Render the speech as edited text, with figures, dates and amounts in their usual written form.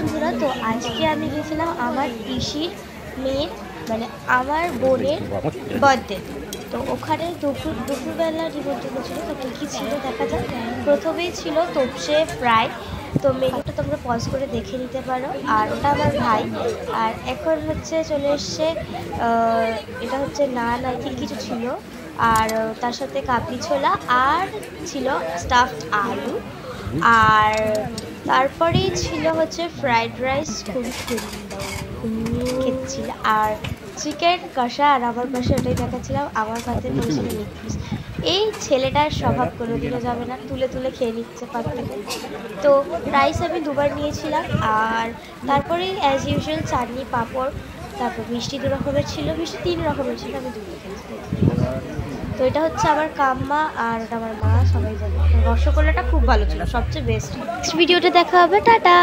বন্ধুরা, তো আজকে আমি গেছিলাম আমার পিসির মেয়ের মানে আমার বোনের বার্থডে। তো ওখানে দুপুরবেলা নিমন্ত্রণ ছিল। তো কী কী ছিল দেখা যাক। প্রথমেই ছিল তোপসে ফ্রাই। তো মেনুটা তোমরা পজ করে দেখে নিতে পারো। আর ওটা আমার ভাই। আর এখন হচ্ছে চলে এসছে এটা হচ্ছে নান আর কি কিছু ছিল। আর তার সাথে কাবলি ছোলা আর ছিল স্টাফড আলু। আর তারপরেই ছিল হচ্ছে ফ্রাইড রাইস, খুবই সুন্দর খেতে ছিল। আর চিকেন কষা, আর আমার পাশে ওটাই দেখাচ্ছিলাম, আমার পাতে পড়েছিল লেগ পিস। এই ছেলেটার স্বভাব কোনোদিনও যাবে না, তুলে তুলে খেয়ে নিচ্ছে পাত থেকে। তো রাইস আমি দুবার নিয়েছিলাম। আর তারপরেই অ্যাজ ইউজুয়াল চাটনি, পাঁপড়, তারপর মিষ্টি 2 রকমের ছিল, মিষ্টি 3 রকমের ছিল, আমি 2 খেয়েছি। তো এটা হচ্ছে আমার কাম্মা আর ওটা আমার মা, সবাই জানে। রসগোল্লাটা খুব ভালো ছিল, সবচেয়ে বেস্ট। নেক্সট ভিডিওতে দেখা হবে, টাটা।